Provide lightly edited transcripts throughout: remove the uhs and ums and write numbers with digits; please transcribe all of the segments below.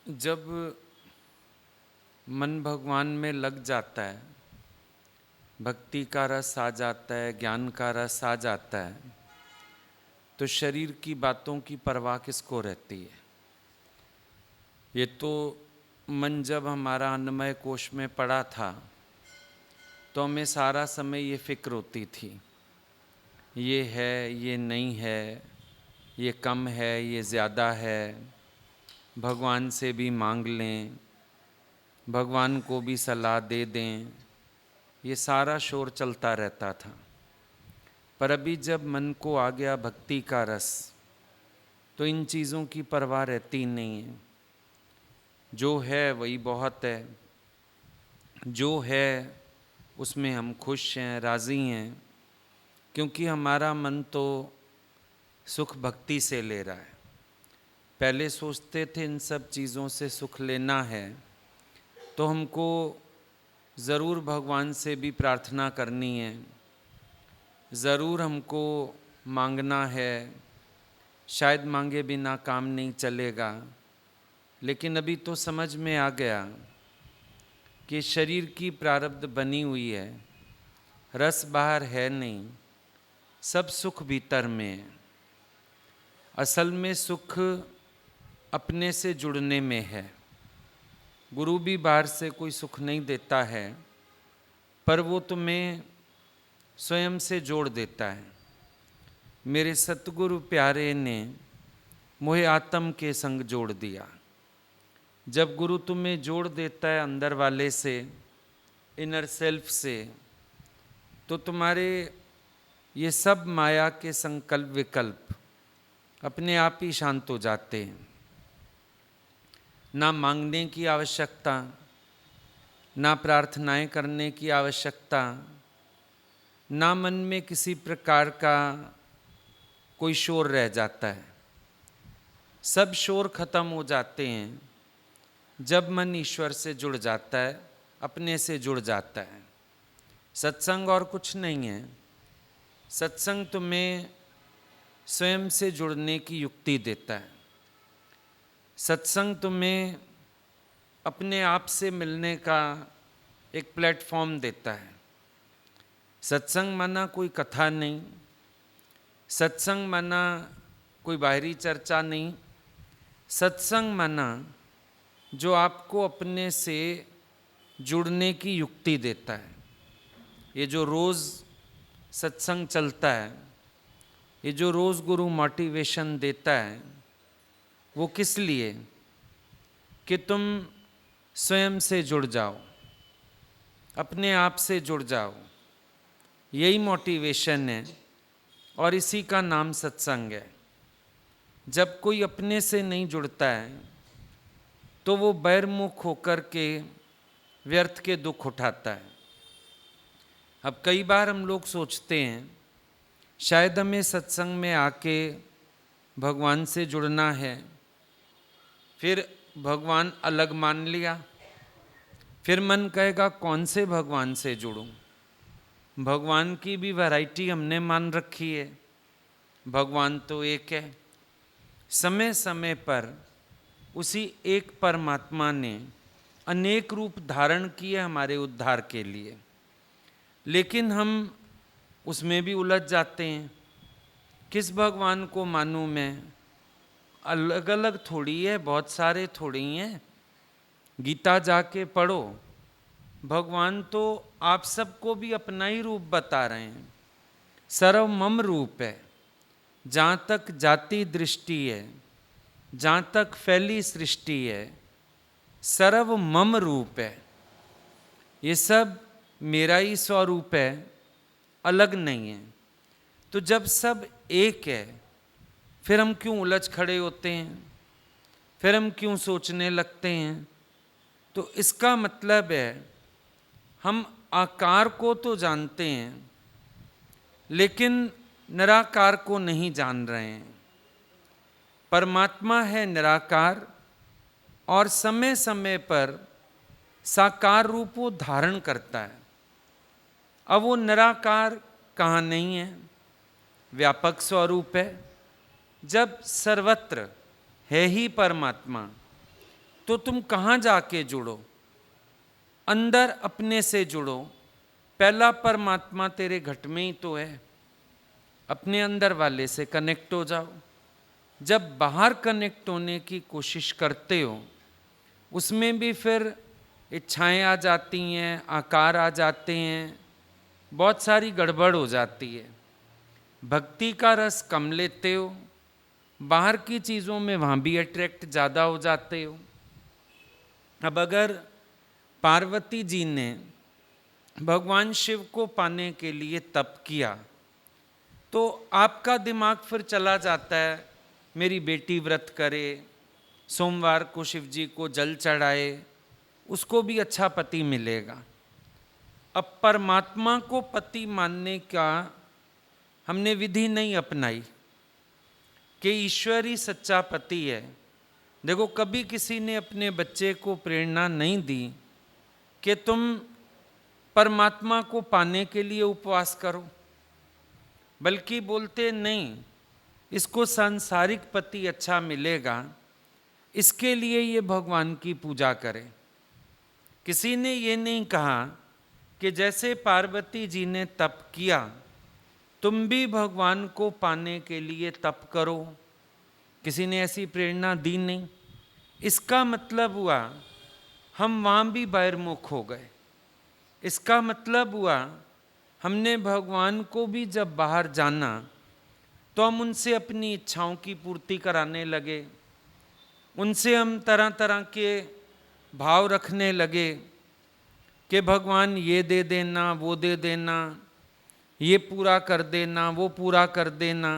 जब मन भगवान में लग जाता है, भक्ति का रस आ जाता है, ज्ञान का रस आ जाता है, तो शरीर की बातों की परवाह किसको रहती है। ये तो मन जब हमारा अन्नमय कोश में पड़ा था तो हमें सारा समय ये फिक्र होती थी, ये है, ये नहीं है, ये कम है, ये ज़्यादा है, भगवान से भी मांग लें, भगवान को भी सलाह दे दें, ये सारा शोर चलता रहता था। पर अभी जब मन को आ गया भक्ति का रस, तो इन चीज़ों की परवाह रहती नहीं है। जो है वही बहुत है, जो है उसमें हम खुश हैं, राज़ी हैं, क्योंकि हमारा मन तो सुख भक्ति से ले रहा है। पहले सोचते थे इन सब चीज़ों से सुख लेना है तो हमको ज़रूर भगवान से भी प्रार्थना करनी है, ज़रूर हमको मांगना है, शायद मांगे बिना काम नहीं चलेगा। लेकिन अभी तो समझ में आ गया कि शरीर की प्रारब्ध बनी हुई है, रस बाहर है नहीं, सब सुख भीतर में है। असल में सुख अपने से जुड़ने में है। गुरु भी बाहर से कोई सुख नहीं देता है, पर वो तुम्हें स्वयं से जोड़ देता है। मेरे सतगुरु प्यारे ने मोहे आत्म के संग जोड़ दिया। जब गुरु तुम्हें जोड़ देता है अंदर वाले से, इनर सेल्फ से, तो तुम्हारे ये सब माया के संकल्प विकल्प अपने आप ही शांत हो जाते हैं। ना मांगने की आवश्यकता, ना प्रार्थनाएं करने की आवश्यकता, ना मन में किसी प्रकार का कोई शोर रह जाता है। सब शोर खत्म हो जाते हैं जब मन ईश्वर से जुड़ जाता है, अपने से जुड़ जाता है। सत्संग और कुछ नहीं है। सत्संग तुम्हें स्वयं से जुड़ने की युक्ति देता है। सत्संग तुम्हें अपने आप से मिलने का एक प्लेटफॉर्म देता है। सत्संग माना कोई कथा नहीं, सत्संग माना कोई बाहरी चर्चा नहीं, सत्संग माना जो आपको अपने से जुड़ने की युक्ति देता है। ये जो रोज़ सत्संग चलता है, ये जो रोज़ गुरु मोटिवेशन देता है, वो किस लिए? कि तुम स्वयं से जुड़ जाओ, अपने आप से जुड़ जाओ। यही मोटिवेशन है और इसी का नाम सत्संग है। जब कोई अपने से नहीं जुड़ता है तो वो बहिर्मुख होकर के व्यर्थ के दुख उठाता है। अब कई बार हम लोग सोचते हैं शायद हमें सत्संग में आके भगवान से जुड़ना है, फिर भगवान अलग मान लिया, फिर मन कहेगा कौन से भगवान से जुड़ूं। भगवान की भी वैरायटी हमने मान रखी है, भगवान तो एक है। समय समय पर उसी एक परमात्मा ने अनेक रूप धारण किए हमारे उद्धार के लिए, लेकिन हम उसमें भी उलझ जाते हैं। किस भगवान को मानूं मैं? अलग अलग थोड़ी है, बहुत सारे थोड़ी हैं। गीता जाके पढ़ो, भगवान तो आप सबको भी अपना ही रूप बता रहे हैं। सर्वमम रूप है। जहाँ तक जाति दृष्टि है, जहाँ तक फैली सृष्टि है, सर्वमम रूप है। ये सब मेरा ही स्वरूप है, अलग नहीं है। तो जब सब एक है, फिर हम क्यों उलझ खड़े होते हैं? फिर हम क्यों सोचने लगते हैं? तो इसका मतलब है हम आकार को तो जानते हैं, लेकिन निराकार को नहीं जान रहे हैं। परमात्मा है निराकार और समय समय पर साकार रूप वो धारण करता है। अब वो निराकार कहाँ नहीं है, व्यापक स्वरूप है। जब सर्वत्र है ही परमात्मा, तो तुम कहाँ जाके जुड़ो? अंदर अपने से जुड़ो। पहला परमात्मा तेरे घट में ही तो है। अपने अंदर वाले से कनेक्ट हो जाओ। जब बाहर कनेक्ट होने की कोशिश करते हो, उसमें भी फिर इच्छाएं आ जाती हैं, आकार आ जाते हैं, बहुत सारी गड़बड़ हो जाती है। भक्ति का रस कम लेते हो, बाहर की चीज़ों में वहाँ भी अट्रैक्ट ज़्यादा हो जाते हो। अब अगर पार्वती जी ने भगवान शिव को पाने के लिए तप किया, तो आपका दिमाग फिर चला जाता है, मेरी बेटी व्रत करे, सोमवार को शिव जी को जल चढ़ाए, उसको भी अच्छा पति मिलेगा। अब परमात्मा को पति मानने का हमने विधि नहीं अपनाई कि ईश्वर ही सच्चा पति है। देखो, कभी किसी ने अपने बच्चे को प्रेरणा नहीं दी कि तुम परमात्मा को पाने के लिए उपवास करो, बल्कि बोलते नहीं, इसको सांसारिक पति अच्छा मिलेगा, इसके लिए ये भगवान की पूजा करे। किसी ने ये नहीं कहा कि जैसे पार्वती जी ने तप किया, तुम भी भगवान को पाने के लिए तप करो। किसी ने ऐसी प्रेरणा दी नहीं। इसका मतलब हुआ हम वहाँ भी बहिर्मुख हो गए। इसका मतलब हुआ हमने भगवान को भी जब बाहर जाना तो हम उनसे अपनी इच्छाओं की पूर्ति कराने लगे। उनसे हम तरह तरह के भाव रखने लगे कि भगवान ये दे देना, वो दे देना, ये पूरा कर देना, वो पूरा कर देना।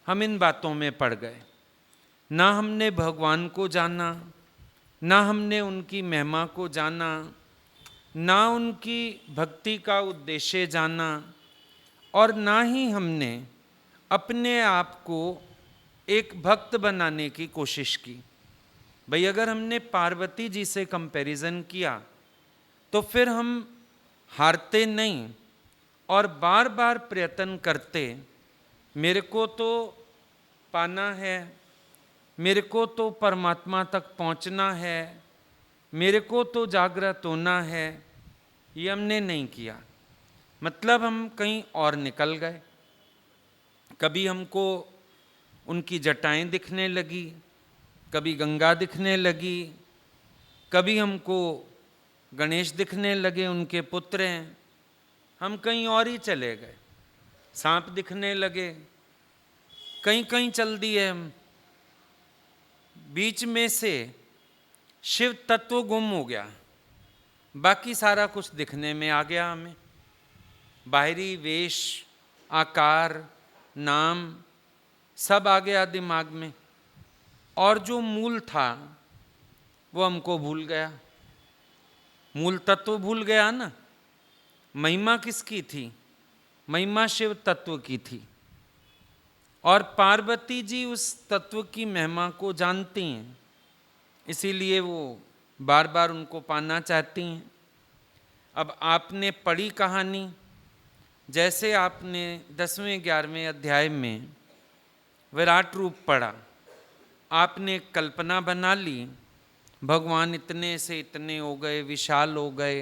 हम इन बातों में पड़ गए। ना हमने भगवान को जाना, ना हमने उनकी महिमा को जाना, ना उनकी भक्ति का उद्देश्य जाना, और ना ही हमने अपने आप को एक भक्त बनाने की कोशिश की। भाई, अगर हमने पार्वती जी से कंपैरिजन किया तो फिर हम हारते नहीं और बार बार प्रयत्न करते, मेरे को तो पाना है, मेरे को तो परमात्मा तक पहुंचना है, मेरे को तो जागृत होना है। ये हमने नहीं किया। मतलब हम कहीं और निकल गए। कभी हमको उनकी जटाएं दिखने लगी, कभी गंगा दिखने लगी, कभी हमको गणेश दिखने लगे, उनके पुत्र हैं। हम कहीं और ही चले गए। सांप दिखने लगे, कहीं कहीं चल दिए हम। बीच में से शिव तत्व गुम हो गया, बाकी सारा कुछ दिखने में आ गया हमें। बाहरी वेश, आकार, नाम सब आ गया दिमाग में, और जो मूल था वो हमको भूल गया। मूल तत्व भूल गया ना। महिमा किसकी थी? महिमा शिव तत्व की थी। और पार्वती जी उस तत्व की महिमा को जानती हैं, इसीलिए वो बार बार उनको पाना चाहती हैं। अब आपने पढ़ी कहानी, जैसे आपने 10वें 11वें अध्याय में विराट रूप पढ़ा, आपने कल्पना बना ली, भगवान इतने से इतने हो गए, विशाल हो गए,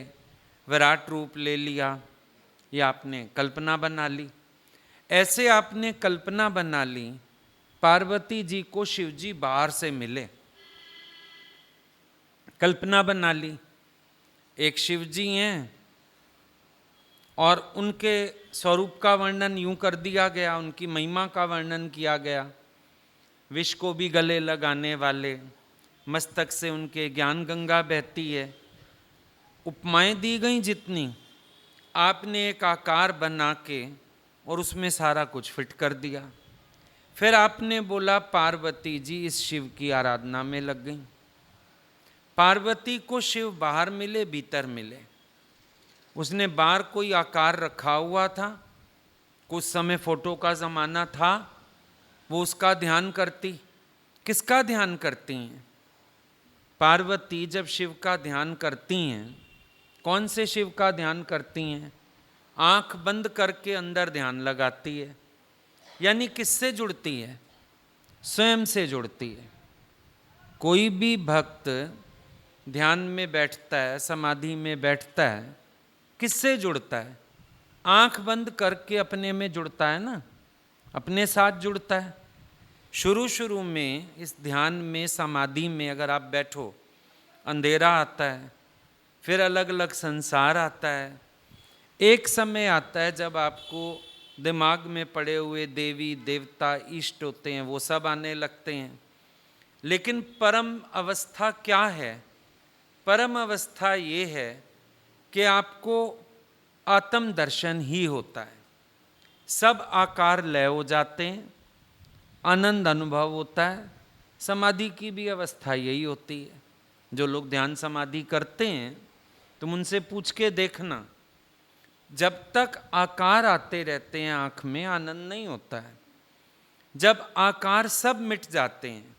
विराट रूप ले लिया, ये आपने कल्पना बना ली। ऐसे आपने कल्पना बना ली पार्वती जी को शिव जी बाहर से मिले। कल्पना बना ली एक शिव जी हैं और उनके स्वरूप का वर्णन यूं कर दिया गया, उनकी महिमा का वर्णन किया गया। विष को भी गले लगाने वाले, मस्तक से उनके ज्ञान गंगा बहती है। उपमाएं दी गई जितनी, आपने एक आकार बना के और उसमें सारा कुछ फिट कर दिया। फिर आपने बोला पार्वती जी इस शिव की आराधना में लग गई। पार्वती को शिव बाहर मिले, भीतर मिले। उसने बाहर कोई आकार रखा हुआ था, कुछ समय फोटो का ज़माना था, वो उसका ध्यान करती। किसका ध्यान करती हैं? पार्वती जब शिव का ध्यान करती हैं, कौन से शिव का ध्यान करती हैं? आंख बंद करके अंदर ध्यान लगाती है। यानी किससे जुड़ती है? स्वयं से जुड़ती है। कोई भी भक्त ध्यान में बैठता है, समाधि में बैठता है, किससे जुड़ता है? आंख बंद करके अपने में जुड़ता है ना, अपने साथ जुड़ता है। शुरू शुरू में इस ध्यान में, समाधि में अगर आप बैठो, अंधेरा आता है, फिर अलग अलग संसार आता है। एक समय आता है जब आपको दिमाग में पड़े हुए देवी देवता इष्ट होते हैं, वो सब आने लगते हैं। लेकिन परम अवस्था क्या है? परम अवस्था ये है कि आपको आत्म दर्शन ही होता है। सब आकार लय हो जाते हैं, आनंद अनुभव होता है। समाधि की भी अवस्था यही होती है। जो लोग ध्यान समाधि करते हैं, तुम उनसे पूछ के देखना, जब तक आकार आते रहते हैं आंख में, आनंद नहीं होता है। जब आकार सब मिट जाते हैं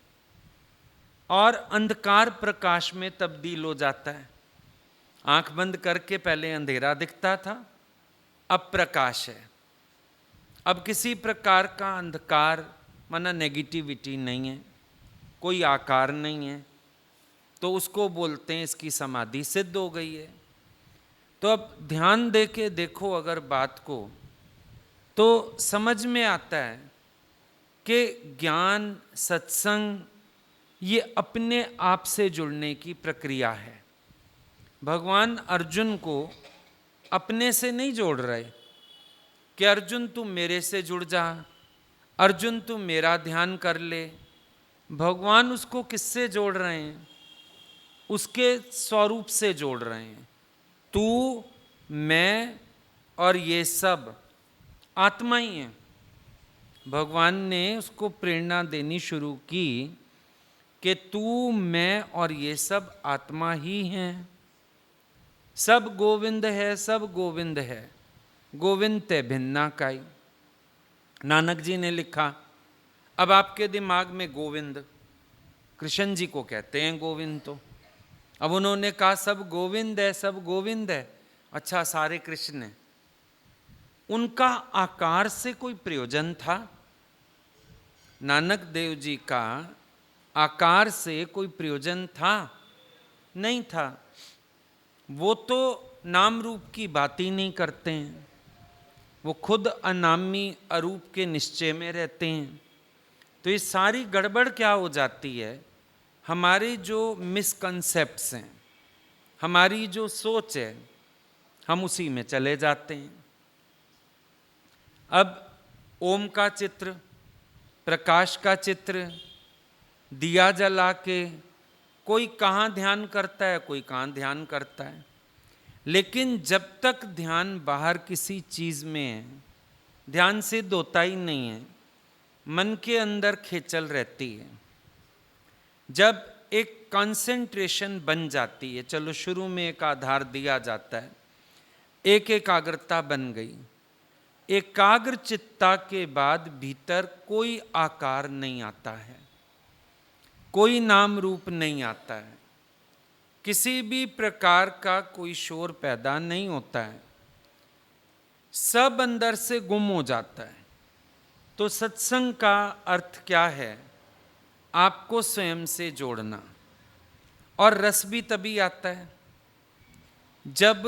और अंधकार प्रकाश में तब्दील हो जाता है। आंख बंद करके पहले अंधेरा दिखता था, अब प्रकाश है। अब किसी प्रकार का अंधकार माना नेगेटिविटी नहीं है, कोई आकार नहीं है, तो उसको बोलते हैं इसकी समाधि सिद्ध हो गई है। तो अब ध्यान दे के देखो अगर बात को, तो समझ में आता है कि ज्ञान, सत्संग ये अपने आप से जुड़ने की प्रक्रिया है। भगवान अर्जुन को अपने से नहीं जोड़ रहे कि अर्जुन तू मेरे से जुड़ जा, अर्जुन तू मेरा ध्यान कर ले। भगवान उसको किससे जोड़ रहे हैं? उसके स्वरूप से जोड़ रहे हैं। तू, मैं और ये सब आत्मा ही है। भगवान ने उसको प्रेरणा देनी शुरू की कि तू, मैं और ये सब आत्मा ही हैं। सब गोविंद है, सब गोविंद है, गोविंद ते भिन्ना काई। नानक जी ने लिखा। अब आपके दिमाग में गोविंद, कृष्ण जी को कहते हैं गोविंद, तो अब उन्होंने कहा सब गोविंद है, सब गोविंद है। अच्छा, सारे कृष्ण हैं। उनका आकार से कोई प्रयोजन था? नानक देव जी का आकार से कोई प्रयोजन था? नहीं था। वो तो नाम रूप की बात ही नहीं करते हैं, वो खुद अनामी अरूप के निश्चय में रहते हैं। तो ये सारी गड़बड़ क्या हो जाती है? हमारे जो मिसकंसेप्ट्स हैं, हमारी जो सोच है, हम उसी में चले जाते हैं। अब ओम का चित्र, प्रकाश का चित्र, दिया जला के कोई कहाँ ध्यान करता है, कोई कहाँ ध्यान करता है। लेकिन जब तक ध्यान बाहर किसी चीज़ में है, ध्यान सिद्ध होता ही नहीं है। मन के अंदर खेचल रहती है। जब एक कंसंट्रेशन बन जाती है, चलो शुरू में एक आधार दिया जाता है, एक एकाग्रता बन गई। एकाग्र चित्ता के बाद भीतर कोई आकार नहीं आता है, कोई नाम रूप नहीं आता है, किसी भी प्रकार का कोई शोर पैदा नहीं होता है, सब अंदर से गुम हो जाता है। तो सत्संग का अर्थ क्या है? आपको स्वयं से जोड़ना। और रस भी तभी आता है जब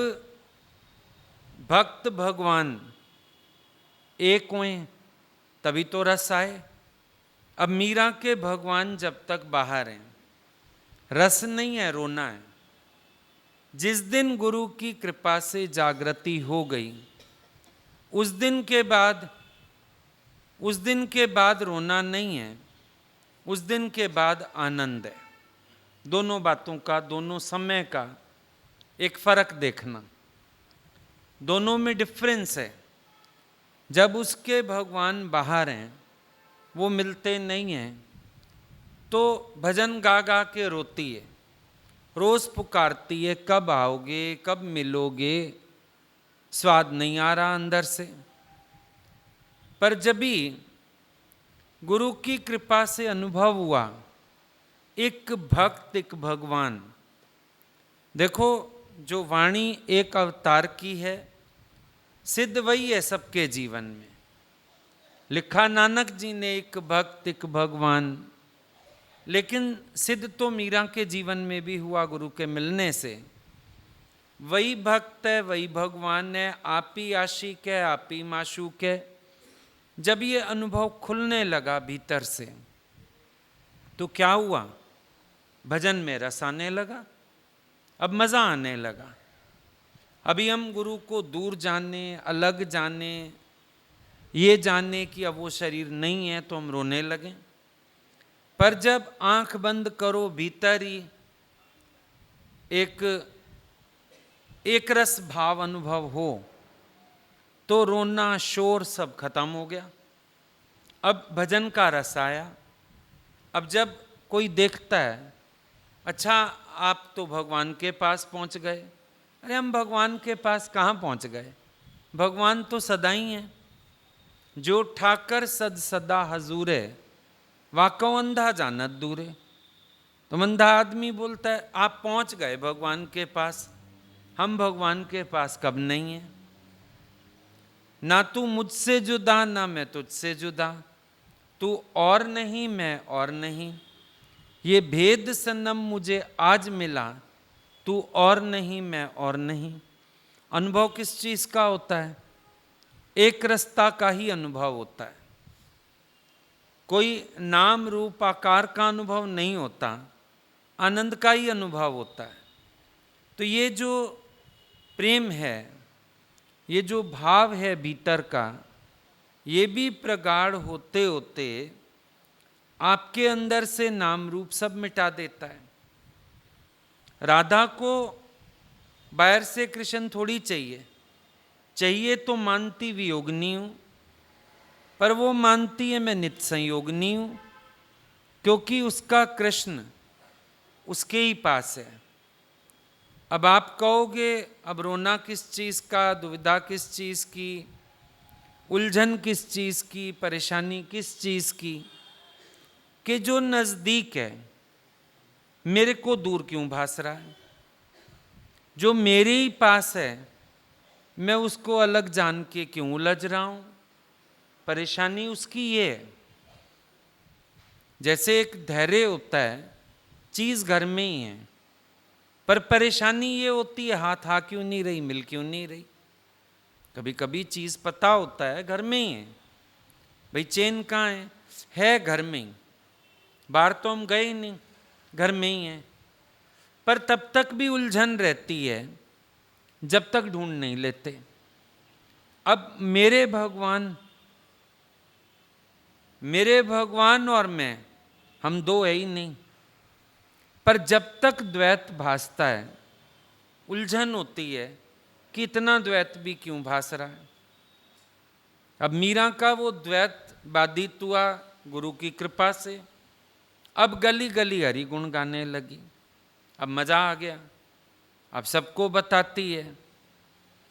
भक्त भगवान एक हुए, तभी तो रस आए। अब मीरा के भगवान जब तक बाहर हैं, रस नहीं है, रोना है। जिस दिन गुरु की कृपा से जागृति हो गई, उस दिन के बाद रोना नहीं है, उस दिन के बाद आनंद है। दोनों बातों का, दोनों समय का एक फर्क देखना, दोनों में डिफरेंस है। जब उसके भगवान बाहर हैं, वो मिलते नहीं हैं, तो भजन गा गा के रोती है, रोज पुकारती है, कब आओगे, कब मिलोगे, स्वाद नहीं आ रहा अंदर से। पर जब भी गुरु की कृपा से अनुभव हुआ, एक भक्त एक भगवान, देखो जो वाणी एक अवतार की है, सिद्ध वही है सबके जीवन में। लिखा नानक जी ने, एक भक्त एक भगवान। लेकिन सिद्ध तो मीरा के जीवन में भी हुआ गुरु के मिलने से। वही भक्त है, वही भगवान है, आप ही आशिक है, आप ही माशूक है। जब ये अनुभव खुलने लगा भीतर से तो क्या हुआ? भजन में रस आने लगा, अब मज़ा आने लगा। अभी हम गुरु को दूर जाने, अलग जाने, ये जाने कि अब वो शरीर नहीं है तो हम रोने लगे। पर जब आंख बंद करो, भीतर ही एक रस भाव अनुभव हो तो रोना, शोर सब खत्म हो गया। अब भजन का रस आया। अब जब कोई देखता है, अच्छा आप तो भगवान के पास पहुंच गए। अरे हम भगवान के पास कहाँ पहुंच गए? भगवान तो सदा ही हैं। जो ठाकर सद सदा हजूरे, वाको अंधा जानत दूरे। तो अंधा आदमी बोलता है आप पहुंच गए भगवान के पास, हम भगवान के पास कब नहीं है। ना तू मुझसे जुदा, ना मैं तुझसे जुदा, तू और नहीं मैं और नहीं। ये भेद सनम मुझे आज मिला, तू और नहीं मैं और नहीं। अनुभव किस चीज़ का होता है? एक रस्ता का ही अनुभव होता है। कोई नाम रूप आकार का अनुभव नहीं होता, आनंद का ही अनुभव होता है। तो ये जो प्रेम है, ये जो भाव है भीतर का, ये भी प्रगाढ़ होते होते आपके अंदर से नाम रूप सब मिटा देता है। राधा को बाहर से कृष्ण थोड़ी चाहिए, चाहिए तो मानती वियोगनी हूँ, पर वो मानती है मैं नित्य संयोगनी हूँ, क्योंकि उसका कृष्ण उसके ही पास है। अब आप कहोगे अब रोना किस चीज़ का, दुविधा किस चीज़ की, उलझन किस चीज़ की, परेशानी किस चीज़ की, कि जो नज़दीक है मेरे को दूर क्यों भास रहा है? जो मेरे ही पास है मैं उसको अलग जान के क्यों उलझ रहा हूँ? परेशानी उसकी ये है। जैसे एक धैर्य होता है, चीज़ घर में ही है, पर परेशानी ये होती है हाथ आ क्यों नहीं रही, मिल क्यों नहीं रही। कभी कभी चीज़ पता होता है घर में ही है, भाई चेन कहाँ है घर में ही, बाहर तो हम गए ही नहीं, घर में ही है। पर तब तक भी उलझन रहती है जब तक ढूंढ नहीं लेते। अब मेरे भगवान और मैं, हम दो है ही नहीं। पर जब तक द्वैत भासता है उलझन होती है कि इतना द्वैत भी क्यों भास रहा है। अब मीरा का वो द्वैत बाधित हुआ गुरु की कृपा से। अब गली गली हरि गुण गाने लगी, अब मज़ा आ गया, अब सबको बताती है,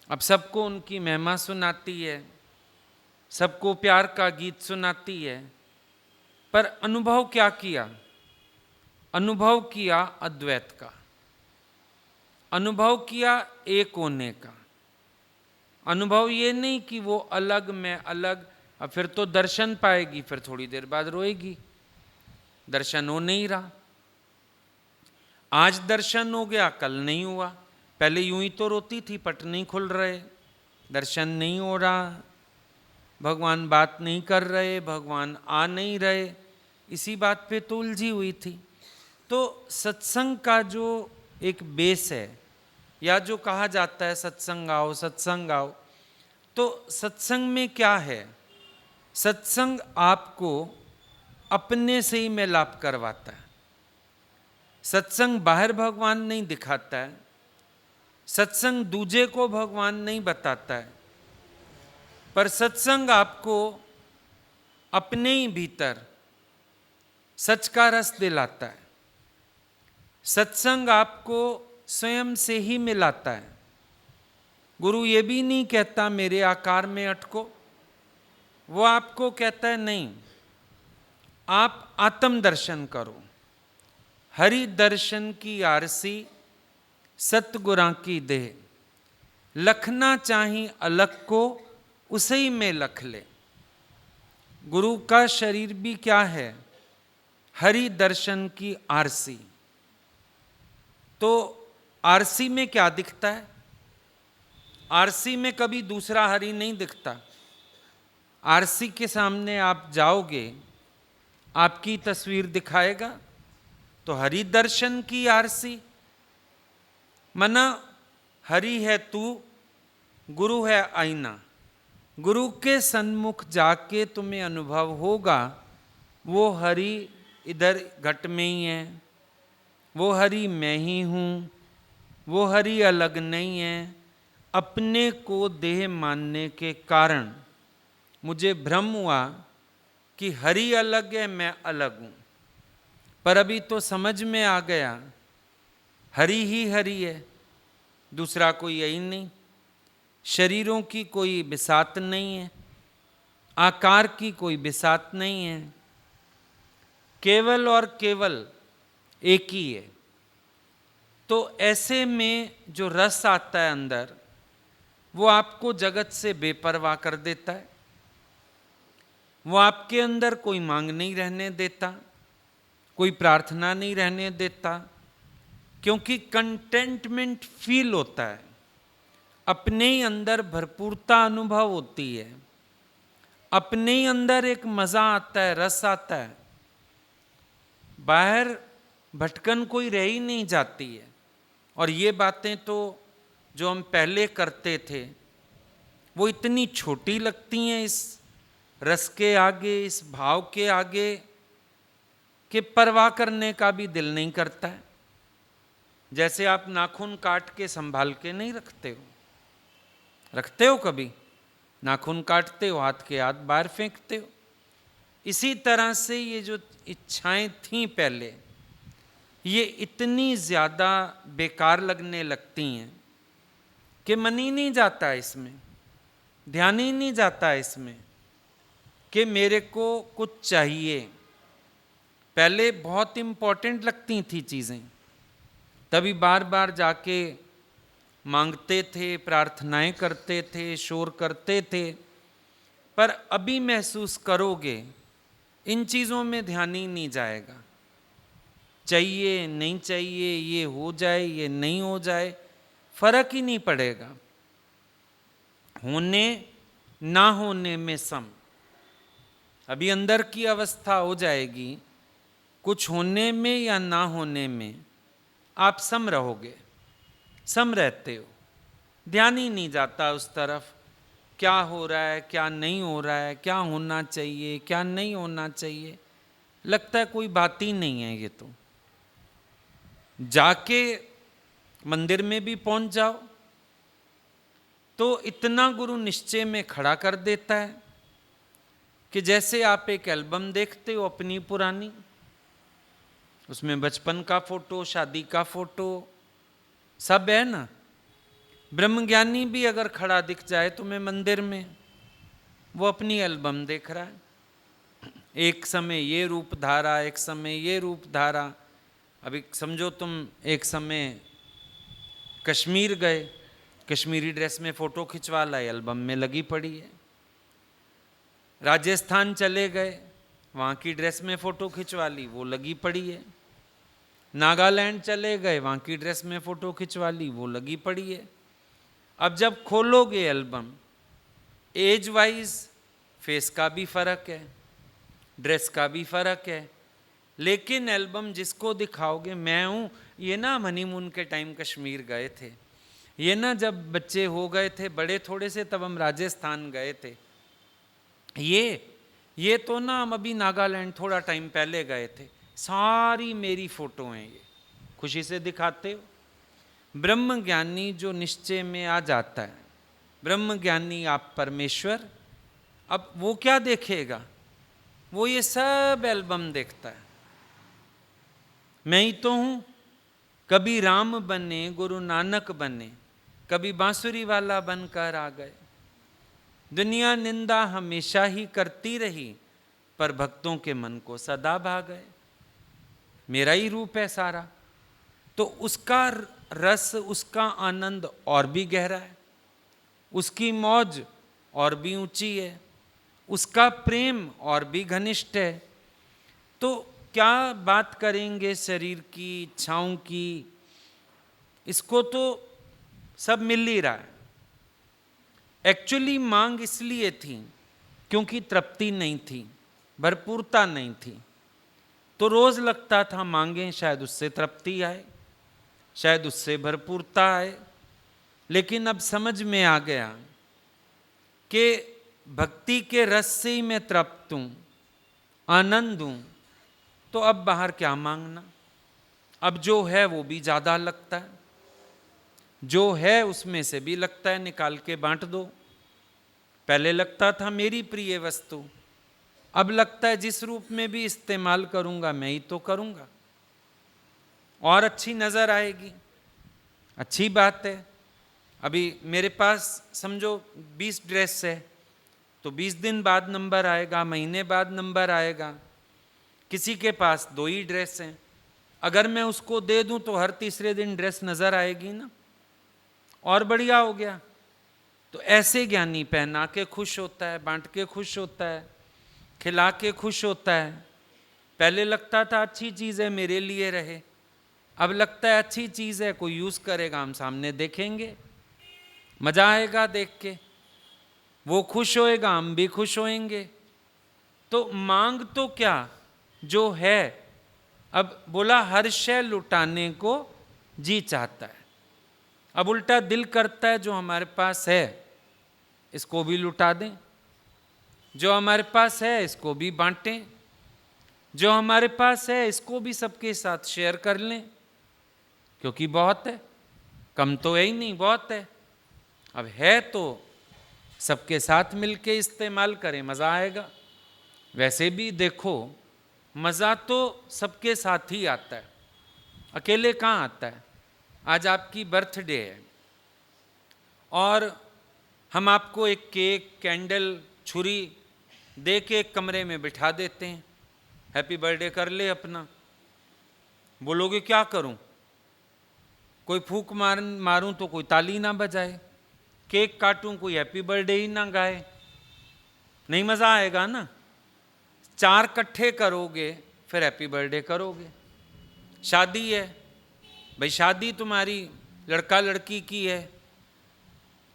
अब सबको उनकी महिमा सुनाती है, सबको प्यार का गीत सुनाती है। पर अनुभव क्या किया? अनुभव किया अद्वैत का, अनुभव किया एक होने का। अनुभव ये नहीं कि वो अलग मैं अलग। अब फिर तो दर्शन पाएगी, फिर थोड़ी देर बाद रोएगी, दर्शन हो नहीं रहा। आज दर्शन हो गया, कल नहीं हुआ। पहले यूं ही तो रोती थी, पट नहीं खुल रहे, दर्शन नहीं हो रहा, भगवान बात नहीं कर रहे, भगवान आ नहीं रहे, इसी बात पे तो उलझी हुई थी। तो सत्संग का जो एक बेस है, या जो कहा जाता है सत्संग आओ सत्संग आओ, तो सत्संग में क्या है? सत्संग आपको अपने से ही मिलाप करवाता है। सत्संग बाहर भगवान नहीं दिखाता है, सत्संग दूजे को भगवान नहीं बताता है, पर सत्संग आपको अपने ही भीतर सच का रस दिलाता है। सत्संग आपको स्वयं से ही मिलाता है। गुरु ये भी नहीं कहता मेरे आकार में अटको, वो आपको कहता है नहीं, आप आत्म दर्शन करो। हरि दर्शन की आरसी सतगुरां की देह, लखना चाही अलग को उसे ही में लख ले। गुरु का शरीर भी क्या है? हरि दर्शन की आरसी। तो आरसी में क्या दिखता है? आरसी में कभी दूसरा हरि नहीं दिखता। आरसी के सामने आप जाओगे, आपकी तस्वीर दिखाएगा, तो हरि दर्शन की आरसी। मना हरि है तू, गुरु है आईना। गुरु के सन्मुख जाके तुम्हें अनुभव होगा वो हरि इधर घट में ही है, वो हरि मैं ही हूँ, वो हरि अलग नहीं है। अपने को देह मानने के कारण मुझे भ्रम हुआ कि हरि अलग है, मैं अलग हूँ। पर अभी तो समझ में आ गया हरि ही हरि है, दूसरा कोई यही नहीं। शरीरों की कोई बिसात नहीं है, आकार की कोई बिसात नहीं है, केवल और केवल एक ही है। तो ऐसे में जो रस आता है अंदर, वो आपको जगत से बेपरवाह कर देता है। वो आपके अंदर कोई मांग नहीं रहने देता, कोई प्रार्थना नहीं रहने देता, क्योंकि कंटेंटमेंट फील होता है, अपने ही अंदर भरपूरता अनुभव होती है, अपने ही अंदर एक मजा आता है, रस आता है। बाहर भटकन कोई रह ही नहीं जाती है। और ये बातें तो जो हम पहले करते थे वो इतनी छोटी लगती हैं इस रस के आगे, इस भाव के आगे, कि परवाह करने का भी दिल नहीं करता है। जैसे आप नाखून काट के संभाल के नहीं रखते हो, रखते हो कभी? नाखून काटते हो, हाथ के हाथ बाहर फेंकते हो। इसी तरह से ये जो इच्छाएं थीं पहले, ये इतनी ज़्यादा बेकार लगने लगती हैं कि मन ही नहीं जाता इसमें, ध्यान ही नहीं जाता इसमें कि मेरे को कुछ चाहिए। पहले बहुत इम्पोर्टेंट लगती थी चीज़ें, तभी बार बार जाके मांगते थे, प्रार्थनाएं करते थे, शोर करते थे। पर अभी महसूस करोगे इन चीज़ों में ध्यान ही नहीं जाएगा। चाहिए नहीं चाहिए, ये हो जाए ये नहीं हो जाए, फर्क ही नहीं पड़ेगा। होने ना होने में सम। अभी अंदर की अवस्था हो जाएगी, कुछ होने में या ना होने में आप सम रहोगे, सम रहते हो। ध्यान ही नहीं जाता उस तरफ, क्या हो रहा है क्या नहीं हो रहा है, क्या होना चाहिए क्या नहीं होना चाहिए। लगता है कोई बात ही नहीं है ये। तो जाके मंदिर में भी पहुंच जाओ तो इतना गुरु निश्चय में खड़ा कर देता है कि जैसे आप एक एल्बम देखते हो अपनी पुरानी, उसमें बचपन का फोटो, शादी का फोटो सब है ना। ब्रह्मज्ञानी भी अगर खड़ा दिख जाए तुम्हें मंदिर में, वो अपनी एल्बम देख रहा है। एक समय ये रूप धारा, एक समय ये रूप धारा। अभी समझो तुम एक समय कश्मीर गए, कश्मीरी ड्रेस में फ़ोटो खिंचवा लाई, एल्बम में लगी पड़ी है। राजस्थान चले गए, वहाँ की ड्रेस में फ़ोटो खिंचवा ली, वो लगी पड़ी है। नागालैंड चले गए, वहाँ की ड्रेस में फ़ोटो खिंचवा ली, वो लगी पड़ी है। अब जब खोलोगे एल्बम, एज वाइज फेस का भी फ़र्क है, ड्रेस का भी फ़र्क है, लेकिन एल्बम जिसको दिखाओगे, मैं हूँ ये ना हम हनीमून के टाइम कश्मीर गए थे, ये ना जब बच्चे हो गए थे बड़े थोड़े से तब हम राजस्थान गए थे, ये तो ना हम अभी नागालैंड थोड़ा टाइम पहले गए थे। सारी मेरी फ़ोटो हैं, ये खुशी से दिखाते हो। ब्रह्मज्ञानी जो निश्चय में आ जाता है, ब्रह्मज्ञानी आप परमेश्वर, अब वो क्या देखेगा? वो ये सब एल्बम देखता है। मैं ही तो हूँ, कभी राम बने, गुरु नानक बने, कभी बांसुरी वाला बनकर आ गए। दुनिया निंदा हमेशा ही करती रही, पर भक्तों के मन को सदा भा गए। मेरा ही रूप है सारा, तो उसका रस, उसका आनंद और भी गहरा है, उसकी मौज और भी ऊंची है, उसका प्रेम और भी घनिष्ठ है। तो क्या बात करेंगे शरीर की इच्छाओं की, इसको तो सब मिल ही रहा है। एक्चुअली मांग इसलिए थी क्योंकि तृप्ति नहीं थी, भरपूरता नहीं थी। तो रोज लगता था मांगे, शायद उससे तृप्ति आए, शायद उससे भरपूरता आए। लेकिन अब समझ में आ गया कि भक्ति के रस से ही मैं तृप्त हूं, आनंद हूं, तो अब बाहर क्या मांगना। अब जो है वो भी ज्यादा लगता है, जो है उसमें से भी लगता है निकाल के बांट दो। पहले लगता था मेरी प्रिय वस्तु, अब लगता है जिस रूप में भी इस्तेमाल करूंगा मैं ही तो करूंगा, और अच्छी नजर आएगी, अच्छी बात है। अभी मेरे पास समझो 20 ड्रेस है, तो 20 दिन बाद नंबर आएगा, महीने बाद नंबर आएगा। किसी के पास 2 ही ड्रेस हैं, अगर मैं उसको दे दूं तो हर तीसरे दिन ड्रेस नजर आएगी ना, और बढ़िया हो गया। तो ऐसे ज्ञानी पहना के खुश होता है, बांट के खुश होता है, खिला के खुश होता है। पहले लगता था अच्छी चीज़ है मेरे लिए रहे, अब लगता है अच्छी चीज़ है कोई यूज़ करेगा, हम सामने देखेंगे, मज़ा आएगा देख के, वो खुश होएगा हम भी खुश होएंगे। तो मांग तो क्या, जो है। अब बोला हर शय लुटाने को जी चाहता है। अब उल्टा दिल करता है जो हमारे पास है इसको भी लुटा दें, जो हमारे पास है इसको भी बांटें, जो हमारे पास है इसको भी सबके साथ शेयर कर लें, क्योंकि बहुत है, कम तो है ही नहीं, बहुत है। अब है तो सबके साथ मिलके इस्तेमाल करें, मज़ा आएगा। वैसे भी देखो मज़ा तो सबके साथ ही आता है, अकेले कहाँ आता है। आज आपकी बर्थडे है और हम आपको एक केक, कैंडल, छुरी दे के एक कमरे में बिठा देते हैं, हैप्पी बर्थडे कर ले अपना। बोलोगे क्या करूं, कोई फूंक मारूं तो कोई ताली ना बजाए, केक काटूं कोई हैप्पी बर्थडे ही ना गाए, नहीं मज़ा आएगा ना। 4 इकट्ठे करोगे फिर हैप्पी बर्थडे करोगे। शादी है भाई, शादी तुम्हारी लड़का लड़की की है,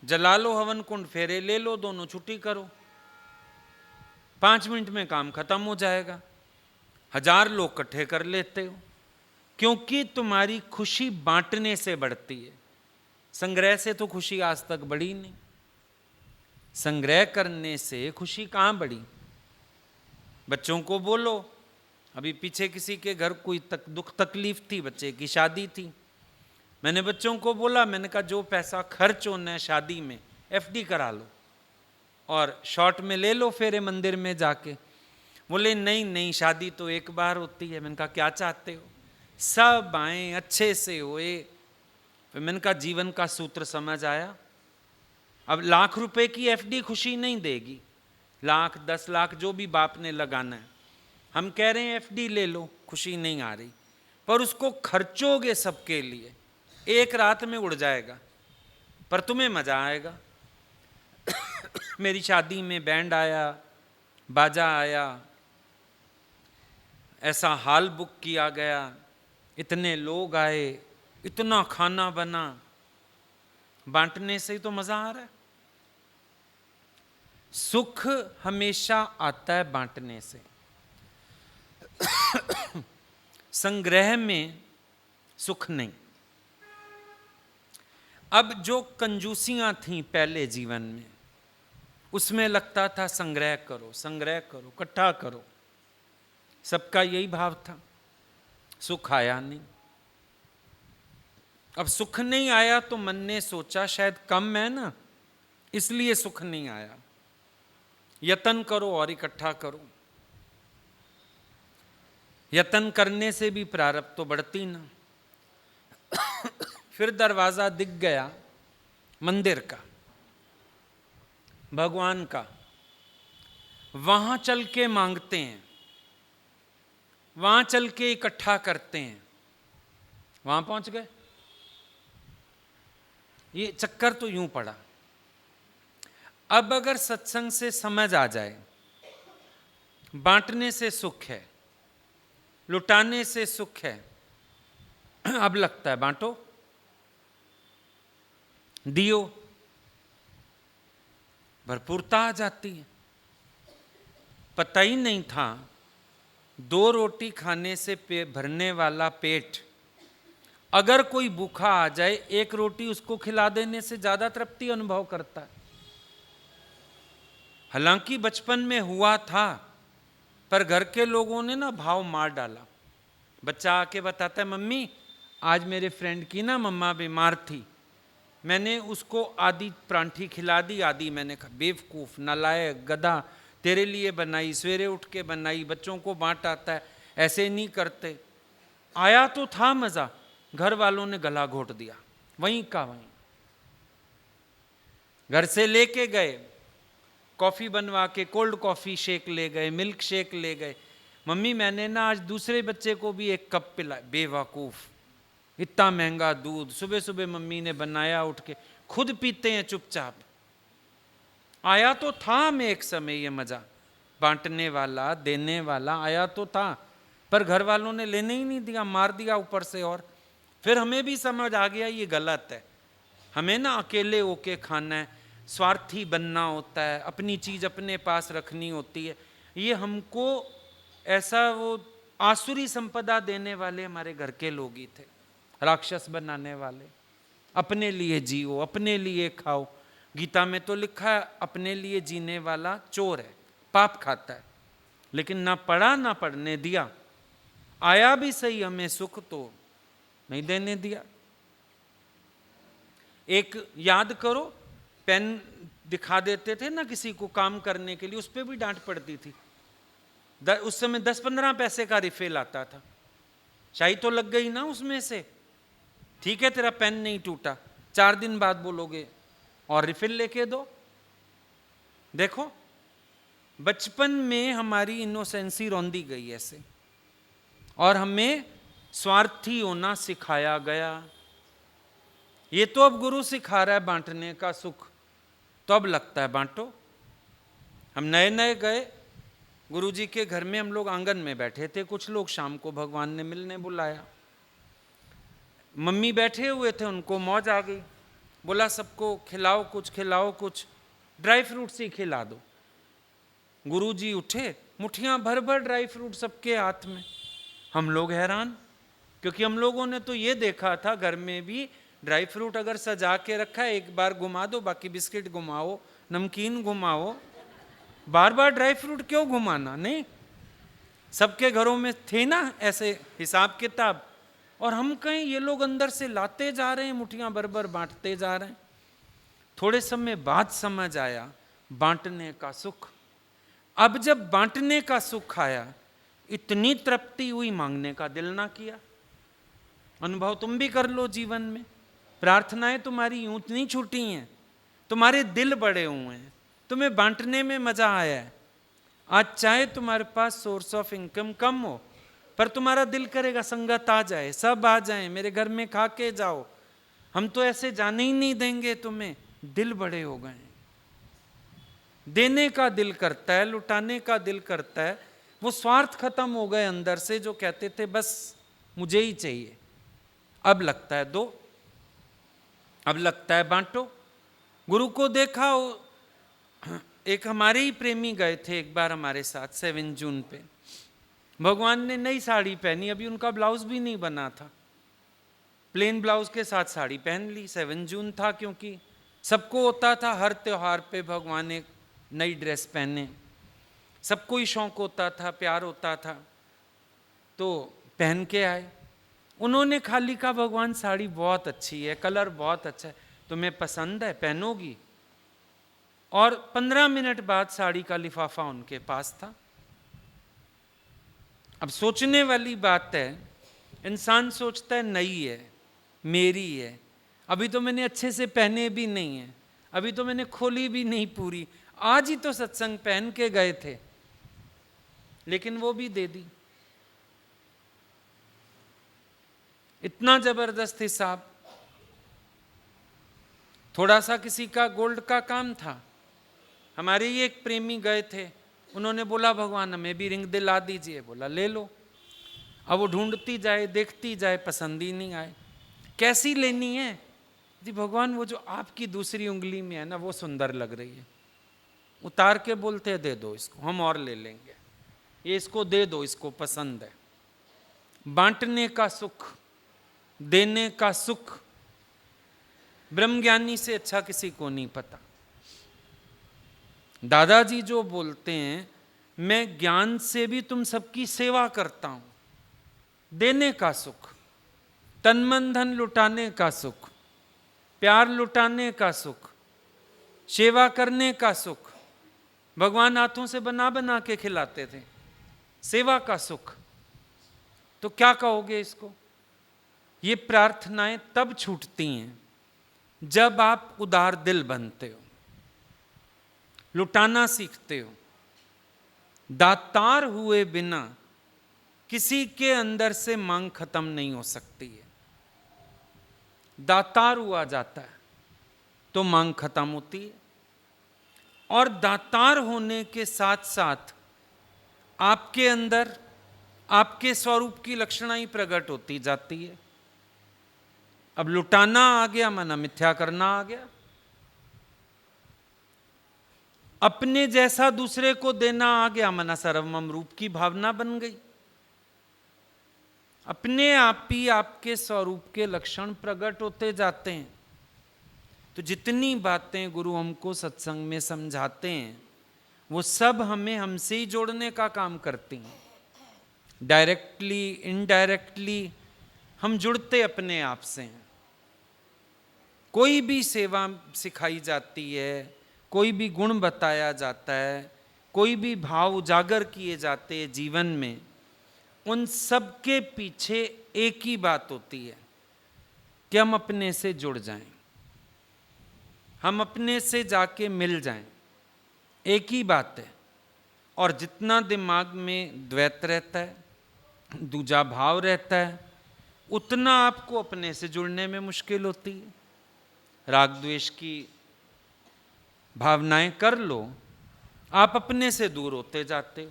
जला लो हवन कुंड, फेरे ले लो, दोनों छुट्टी करो, 5 मिनट में काम खत्म हो जाएगा। 1000 लोग इकट्ठे कर लेते हो, क्योंकि तुम्हारी खुशी बांटने से बढ़ती है, संग्रह से तो खुशी आज तक बढ़ी नहीं। संग्रह करने से खुशी कहाँ बढ़ी। बच्चों को बोलो, अभी पीछे किसी के घर कोई दुख तकलीफ थी, बच्चे की शादी थी, मैंने बच्चों को बोला, मैंने कहा जो पैसा खर्च होना है शादी में एफडी करा लो और शॉर्ट में ले लो फेरे मंदिर में जाके। बोले नहीं नहीं शादी तो एक बार होती है। मैंने कहा क्या चाहते हो, सब आए अच्छे से होए। फिर मैंने कहा जीवन का सूत्र समझ आया। अब लाख रुपए की एफडी खुशी नहीं देगी, लाख 10 लाख जो भी बाप ने लगाना है, हम कह रहे हैं एफडी ले लो, खुशी नहीं आ रही, पर उसको खर्चोगे सबके लिए, एक रात में उड़ जाएगा, पर तुम्हें मजा आएगा। मेरी शादी में बैंड आया, बाजा आया, ऐसा हाल बुक किया गया, इतने लोग आए, इतना खाना बना, बांटने से ही तो मजा आ रहा है। सुख हमेशा आता है बांटने से, संग्रह में सुख नहीं। अब जो कंजूसियां थीं पहले जीवन में, उसमें लगता था संग्रह करो, संग्रह करो, इकट्ठा करो, सबका यही भाव था, सुख आया नहीं। अब सुख नहीं आया तो मन ने सोचा शायद कम है ना, इसलिए सुख नहीं आया, यतन करो और इकट्ठा करो। यतन करने से भी प्रारब्ध तो बढ़ती ना। फिर दरवाजा दिख गया मंदिर का, भगवान का, वहां चल के मांगते हैं, वहां चल के इकट्ठा करते हैं। वहां पहुंच गए, ये चक्कर तो यूं पड़ा। अब अगर सत्संग से समझ आ जाए बांटने से सुख है, लुटाने से सुख है। अब लगता है बांटो, दियो, भरपूरता आ जाती है। पता ही नहीं था 2 रोटी खाने से भरने वाला पेट, अगर कोई भूखा आ जाए 1 रोटी उसको खिला देने से ज्यादा तृप्ति अनुभव करता है। हालांकि बचपन में हुआ था, पर घर के लोगों ने ना भाव मार डाला। बच्चा आके बताता है, मम्मी आज मेरे फ्रेंड की ना मम्मा बीमार थी, मैंने उसको आधी परांठी खिला दी, आधी मैंने खा। बेवकूफ़, नालायक, गधा, तेरे लिए बनाई, सवेरे उठ के बनाई, बच्चों को बांट आता है, ऐसे नहीं करते। आया तो था मज़ा, घर वालों ने गला घोट दिया, वहीं का वहीं। घर से लेके गए, कॉफ़ी बनवा के कोल्ड कॉफ़ी शेक ले गए, मिल्क शेक ले गए। मम्मी मैंने ना आज दूसरे बच्चे को भी 1 कप पिलाया। बेवकूफ़, इतना महंगा दूध सुबह सुबह मम्मी ने बनाया, उठ के खुद पीते हैं चुपचाप। आया तो था हमें एक समय ये मज़ा, बांटने वाला, देने वाला आया तो था, पर घर वालों ने लेने ही नहीं दिया, मार दिया ऊपर से। और फिर हमें भी समझ आ गया ये गलत है, हमें ना अकेले होके खाना है, स्वार्थी बनना होता है, अपनी चीज़ अपने पास रखनी होती है। ये हमको ऐसा वो आसुरी संपदा देने वाले हमारे घर के लोग ही थे, राक्षस बनाने वाले। अपने लिए जियो, अपने लिए खाओ। गीता में तो लिखा है अपने लिए जीने वाला चोर है, पाप खाता है। लेकिन ना पढ़ा ना पढ़ने दिया, आया भी सही हमें सुख तो नहीं देने दिया। एक याद करो, पेन दिखा देते थे ना किसी को काम करने के लिए, उस पर भी डांट पड़ती थी। उस समय 10-15 पैसे का रिफिल आता था, शाही तो लग गई ना उसमें से। ठीक है तेरा पेन नहीं टूटा, 4 दिन बाद बोलोगे और रिफिल लेके दो। देखो बचपन में हमारी इनोसेंसी रौंदी गई ऐसे, और हमें स्वार्थी होना सिखाया गया। ये तो अब गुरु सिखा रहा है बांटने का सुख, तो अब लगता है बांटो। हम नए नए गए गुरुजी के घर में, हम लोग आंगन में बैठे थे, कुछ लोग, शाम को भगवान ने मिलने बुलाया। मम्मी बैठे हुए थे, उनको मौज आ गई, बोला सबको खिलाओ कुछ, खिलाओ कुछ, ड्राई फ्रूट्स ही खिला दो। गुरुजी उठे, मुट्ठियां भर भर ड्राई फ्रूट सबके हाथ में। हम लोग हैरान, क्योंकि हम लोगों ने तो ये देखा था घर में भी ड्राई फ्रूट अगर सजा के रखा है, एक बार घुमा दो, बाकी बिस्किट घुमाओ, नमकीन घुमाओ, बार बार ड्राई फ्रूट क्यों घुमाना। नहीं, सबके घरों में थे ना ऐसे हिसाब किताब, और हम कहीं ये लोग अंदर से लाते जा रहे हैं, मुट्ठियां भर भर बांटते जा रहे हैं। थोड़े समय बाद समझ आया बांटने का सुख। अब जब बांटने का सुख आया, इतनी तृप्ति हुई, मांगने का दिल ना किया। अनुभव तुम भी कर लो जीवन में, प्रार्थनाएं तुम्हारी यूं नहीं छूटी हैं, तुम्हारे दिल बड़े हुए हैं, तुम्हें बांटने में मजा आया है। आज चाहे तुम्हारे पास सोर्स ऑफ इनकम कम हो, पर तुम्हारा दिल करेगा संगत आ जाए, सब आ जाए, मेरे घर में खा के जाओ, हम तो ऐसे जाने ही नहीं देंगे तुम्हें। दिल बड़े हो गए, देने का दिल करता है, लुटाने का दिल करता है। वो स्वार्थ खत्म हो गए अंदर से, जो कहते थे बस मुझे ही चाहिए। अब लगता है दो, अब लगता है बांटो। गुरु को देखा, एक हमारे ही प्रेमी गए थे एक बार हमारे साथ 7 जून पे। भगवान ने नई साड़ी पहनी, अभी उनका ब्लाउज भी नहीं बना था, प्लेन ब्लाउज के साथ साड़ी पहन ली। 7 जून था, क्योंकि सबको होता था हर त्योहार पे भगवान एक नई ड्रेस पहने, सबको ही शौक होता था, प्यार होता था, तो पहन के आए। उन्होंने खाली कहा भगवान साड़ी बहुत अच्छी है, कलर बहुत अच्छा है, तुम्हें पसंद है, पहनोगी? और 15 मिनट बाद साड़ी का लिफाफा उनके पास था। अब सोचने वाली बात है, इंसान सोचता है नई है, मेरी है, अभी तो मैंने अच्छे से पहने भी नहीं है, अभी तो मैंने खोली भी नहीं पूरी, आज ही तो सत्संग पहन के गए थे, लेकिन वो भी दे दी। इतना जबरदस्त हिसाब। थोड़ा सा किसी का गोल्ड का काम था, हमारे ही एक प्रेमी गए थे, उन्होंने बोला भगवान हमें भी रिंग दिला दीजिए, बोला ले लो। अब वो ढूंढती जाए, देखती जाए, पसंद ही नहीं आए। कैसी लेनी है जी भगवान? वो जो आपकी दूसरी उंगली में है ना, वो सुंदर लग रही है। उतार के बोलते हैं दे दो इसको, हम और ले लेंगे, ये इसको दे दो, इसको पसंद है। बांटने का सुख, देने का सुख ब्रह्मज्ञानी से अच्छा किसी को नहीं पता। दादाजी जो बोलते हैं, मैं ज्ञान से भी तुम सबकी सेवा करता हूं, देने का सुख, तन मन धन लुटाने का सुख, प्यार लुटाने का सुख, सेवा करने का सुख। भगवान हाथों से बना बना के खिलाते थे, सेवा का सुख। तो क्या कहोगे इसको? ये प्रार्थनाएं तब छूटती हैं जब आप उदार दिल बनते हो, लुटाना सीखते हो। दातार हुए बिना किसी के अंदर से मांग खत्म नहीं हो सकती है। दातार हुआ जाता है तो मांग खत्म होती है। और दातार होने के साथ साथ आपके अंदर आपके स्वरूप की लक्षणा ही प्रकट होती जाती है। अब लुटाना आ गया, माना मिथ्या करना आ गया। अपने जैसा दूसरे को देना आ गया, माना सर्वमम रूप की भावना बन गई। अपने आप ही आपके स्वरूप के लक्षण प्रकट होते जाते हैं। तो जितनी बातें गुरु हमको सत्संग में समझाते हैं, वो सब हमें हमसे ही जोड़ने का काम करती हैं। डायरेक्टली इनडायरेक्टली हम जुड़ते अपने आप से हैं। कोई भी सेवा सिखाई जाती है, कोई भी गुण बताया जाता है, कोई भी भाव उजागर किए जाते हैं जीवन में, उन सब के पीछे एक ही बात होती है कि हम अपने से जुड़ जाएं, हम अपने से जाके मिल जाएं। एक ही बात है। और जितना दिमाग में द्वैत रहता है, दूजा भाव रहता है, उतना आपको अपने से जुड़ने में मुश्किल होती है। राग द्वेष की भावनाएं कर लो, आप अपने से दूर होते जाते हो,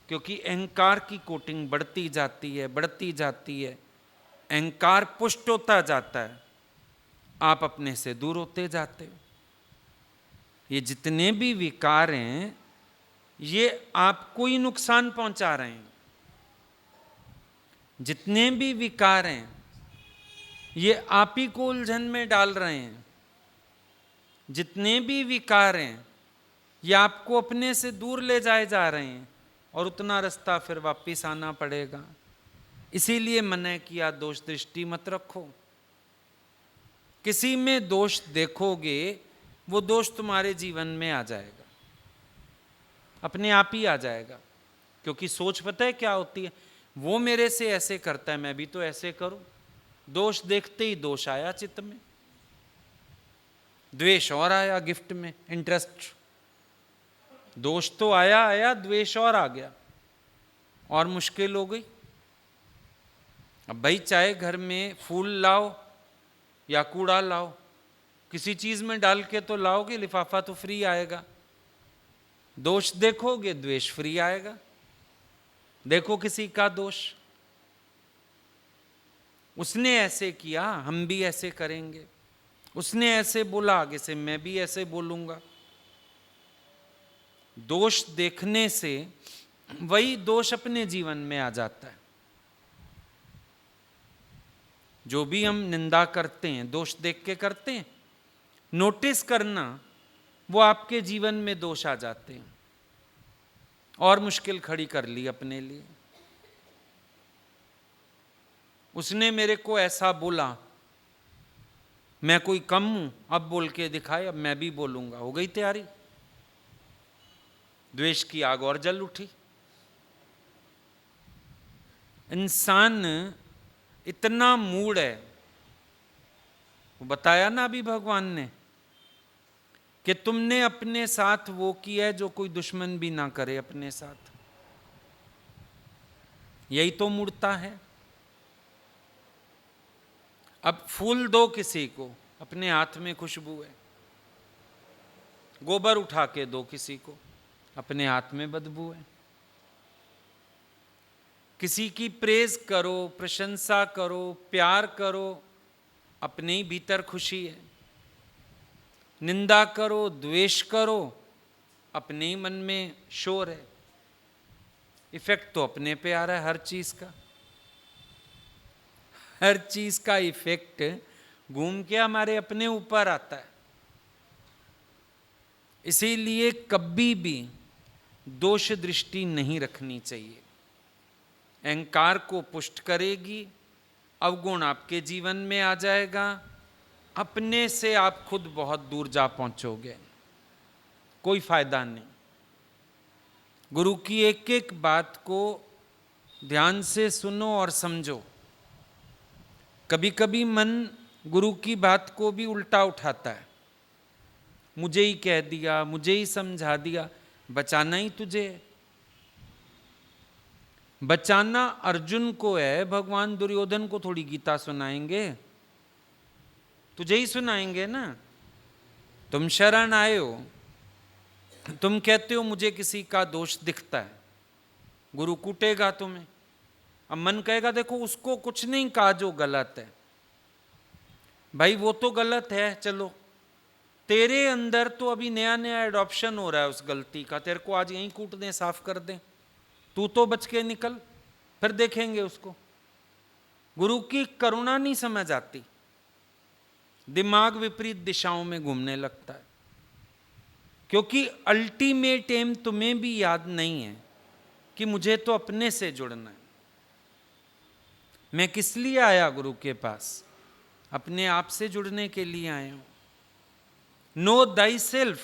क्योंकि अहंकार की कोटिंग बढ़ती जाती है, बढ़ती जाती है। अहंकार पुष्ट होता जाता है, आप अपने से दूर होते जाते हो। ये जितने भी विकार हैं, ये आपको ही नुकसान पहुंचा रहे हैं। जितने भी विकार हैं, ये आप ही को उलझन में डाल रहे हैं। जितने भी विकार हैं, ये आपको अपने से दूर ले जाए जा रहे हैं, और उतना रास्ता फिर वापिस आना पड़ेगा। इसीलिए मना किया, दोष दृष्टि मत रखो। किसी में दोष देखोगे, वो दोष तुम्हारे जीवन में आ जाएगा, अपने आप ही आ जाएगा। क्योंकि सोच पता है क्या होती है? वो मेरे से ऐसे करता है, मैं भी तो ऐसे करूं। दोष देखते ही दोष आया चित्त में, द्वेष और आया गिफ्ट में, इंटरेस्ट। दोष तो आया आया, द्वेष और आ गया, और मुश्किल हो गई। अब भाई चाहे घर में फूल लाओ या कूड़ा लाओ, किसी चीज में डाल के तो लाओगे, लिफाफा तो फ्री आएगा। दोष देखोगे, द्वेष फ्री आएगा। देखो किसी का दोष, उसने ऐसे किया, हम भी ऐसे करेंगे। उसने ऐसे बोला, आगे से मैं भी ऐसे बोलूंगा। दोष देखने से वही दोष अपने जीवन में आ जाता है। जो भी हम निंदा करते हैं, दोष देख के करते हैं। नोटिस करना, वो आपके जीवन में दोष आ जाते हैं, और मुश्किल खड़ी कर ली अपने लिए। उसने मेरे को ऐसा बोला, मैं कोई कम हूं, अब बोल के दिखाए, अब मैं भी बोलूंगा। हो गई तैयारी, द्वेष की आग और जल उठी। इंसान इतना मूड है, वो बताया ना अभी भगवान ने, कि तुमने अपने साथ वो किया है जो कोई दुश्मन भी ना करे अपने साथ। यही तो मूर्ता है। अब फूल दो किसी को, अपने हाथ में खुशबू है। गोबर उठा के दो किसी को, अपने हाथ में बदबू है। किसी की प्रेज करो, प्रशंसा करो, प्यार करो, अपने ही भीतर खुशी है। निंदा करो, द्वेष करो, अपने ही मन में शोर है। इफेक्ट तो अपने पे आ रहा है हर चीज का। हर चीज का इफेक्ट घूम के हमारे अपने ऊपर आता है। इसीलिए कभी भी दोष दृष्टि नहीं रखनी चाहिए। अहंकार को पुष्ट करेगी, अवगुण आपके जीवन में आ जाएगा, अपने से आप खुद बहुत दूर जा पहुंचोगे, कोई फायदा नहीं। गुरु की एक एक बात को ध्यान से सुनो और समझो। कभी कभी मन गुरु की बात को भी उल्टा उठाता है, मुझे ही कह दिया, मुझे ही समझा दिया। बचाना ही तुझे है, बचाना अर्जुन को है। भगवान दुर्योधन को थोड़ी गीता सुनाएंगे, तुझे ही सुनाएंगे ना। तुम शरण आए हो, तुम कहते हो मुझे किसी का दोष दिखता है, गुरु कूटेगा तुम्हें। अब मन कहेगा देखो उसको कुछ नहीं कहा जो गलत है। भाई वो तो गलत है, चलो तेरे अंदर तो अभी नया नया एडॉप्शन हो रहा है उस गलती का। तेरे को आज यहीं कूट दें, साफ कर दें, तू तो बच के निकल, फिर देखेंगे उसको। गुरु की करुणा नहीं समझ आती, दिमाग विपरीत दिशाओं में घूमने लगता है। क्योंकि अल्टीमेट एम तुम्हें भी याद नहीं है कि मुझे तो अपने से जुड़ना है। मैं किस लिए आया गुरु के पास? अपने आप से जुड़ने के लिए आया हूं। Know thyself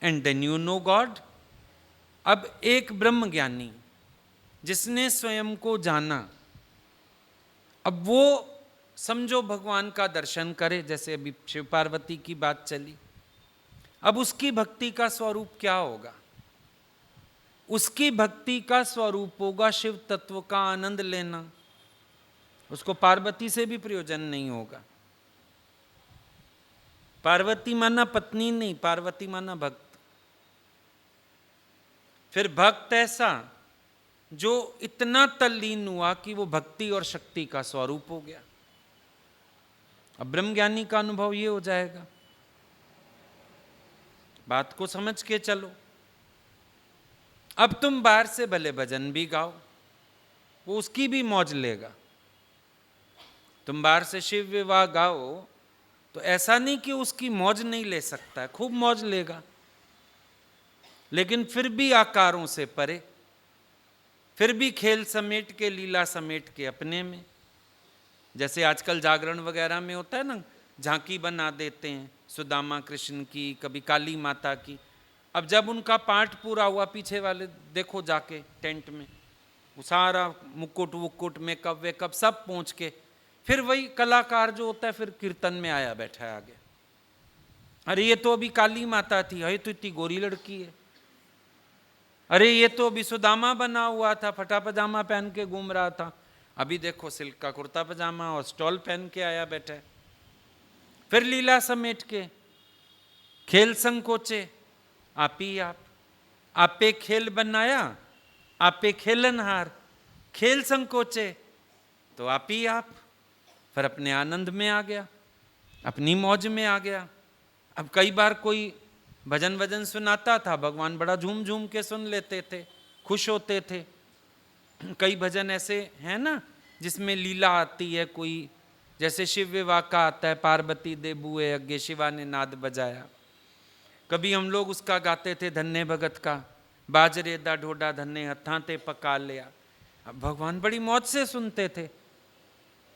and then you know God. अब एक ब्रह्म ज्ञानी जिसने स्वयं को जाना, अब वो समझो भगवान का दर्शन करे, जैसे अभी शिव पार्वती की बात चली। अब उसकी भक्ति का स्वरूप क्या होगा? उसकी भक्ति का स्वरूप होगा शिव तत्व का आनंद लेना। उसको पार्वती से भी प्रयोजन नहीं होगा। पार्वती माना पत्नी नहीं, पार्वती माना भक्त। फिर भक्त ऐसा जो इतना तल्लीन हुआ कि वो भक्ति और शक्ति का स्वरूप हो गया। अब ब्रह्मज्ञानी का अनुभव ये हो जाएगा। बात को समझ के चलो। अब तुम बाहर से भले भजन भी गाओ, वो उसकी भी मौज लेगा। तुम बाहर से शिव विवाह गाओ तो ऐसा नहीं कि उसकी मौज नहीं ले सकता है, खूब मौज लेगा, लेकिन फिर भी आकारों से परे, फिर भी खेल समेट के, लीला समेट के अपने में। जैसे आजकल जागरण वगैरह में होता है ना, झांकी बना देते हैं सुदामा कृष्ण की, कभी काली माता की। अब जब उनका पाठ पूरा हुआ, पीछे वाले देखो जाके टेंट में, वो सारा मुकुट वुकुट मेकअप वेकअप सब पहुँच के, फिर वही कलाकार जो होता है फिर कीर्तन में आया बैठा है आगे। अरे ये तो अभी काली माता थी, अरे तो इतनी गोरी लड़की है। अरे ये तो अभी सुदामा बना हुआ था, फटा पजामा पहन के घूम रहा था, अभी देखो सिल्क का कुर्ता पजामा और स्टॉल पहन के आया बैठा है। फिर लीला समेट के, खेल संकोचे, आप ही आप पे खेल बनाया, आप पे खेलनहार, खेल संकोचे तो आप ही आप। फिर अपने आनंद में आ गया, अपनी मौज में आ गया। अब कई बार कोई भजन वजन सुनाता था, भगवान बड़ा झूम झूम के सुन लेते थे, खुश होते थे। कई भजन ऐसे हैं ना जिसमें लीला आती है कोई, जैसे शिव विवाह का आता है, पार्वती दे बुए अग्गे शिवा ने नाद बजाया। कभी हम लोग उसका गाते थे धन्य भगत का, बाजरे दा ढोडा धन्य हत्थां ते पका लिया। अब भगवान बड़ी मौज से सुनते थे।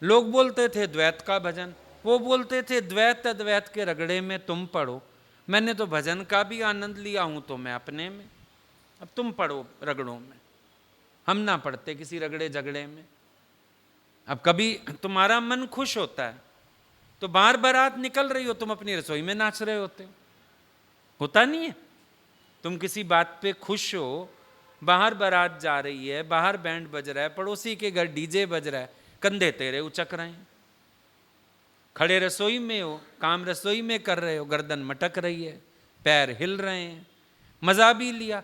लोग बोलते थे द्वैत का भजन, वो बोलते थे द्वैत अद्वैत के रगड़े में तुम पढ़ो, मैंने तो भजन का भी आनंद लिया हूं तो मैं अपने में, अब तुम पढ़ो रगड़ों में, हम ना पढ़ते किसी रगड़े झगड़े में। अब कभी तुम्हारा मन खुश होता है तो बाहर बारात निकल रही हो, तुम अपनी रसोई में नाच रहे होते हो, होता नहीं है? तुम किसी बात पे खुश हो, बाहर बारात जा रही है, बाहर बैंड बज रहा है, पड़ोसी के घर डीजे बज रहा है, कंधे तेरे उचक रहे हैं। खड़े रसोई में हो, काम रसोई में कर रहे हो, गर्दन मटक रही है, पैर हिल रहे हैं, मजा भी लिया।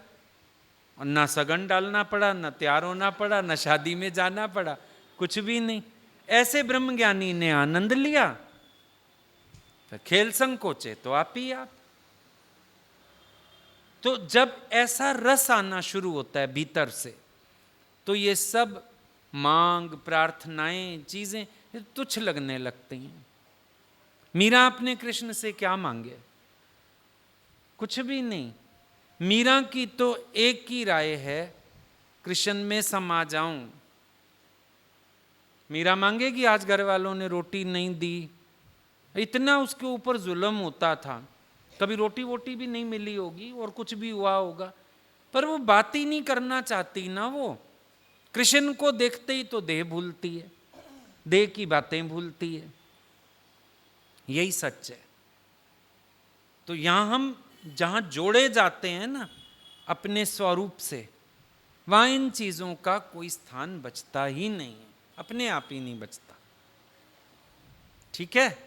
और ना सगन डालना पड़ा, ना तैयार होना पड़ा, ना शादी में जाना पड़ा, कुछ भी नहीं। ऐसे ब्रह्मज्ञानी ने आनंद लिया। फिर खेल संकोचे तो आप ही आप। तो जब ऐसा रस आना शुरू होता है भीतर से, तो ये सब मांग, प्रार्थनाएं, चीजें तुच्छ लगने लगती हैं। मीरा अपने कृष्ण से क्या मांगे? कुछ भी नहीं। मीरा की तो एक ही राय है, कृष्ण में समा जाऊं। मीरा मांगेगी, आज घर वालों ने रोटी नहीं दी, इतना उसके ऊपर जुल्म होता था, कभी रोटी वोटी भी नहीं मिली होगी और कुछ भी हुआ होगा, पर वो बात ही नहीं करना चाहती ना। वो कृष्ण को देखते ही तो देह भूलती है, देह की बातें भूलती है। यही सच है। तो यहां हम जहां जोड़े जाते हैं ना अपने स्वरूप से, वहां इन चीजों का कोई स्थान बचता ही नहीं है, अपने आप ही नहीं बचता। ठीक है।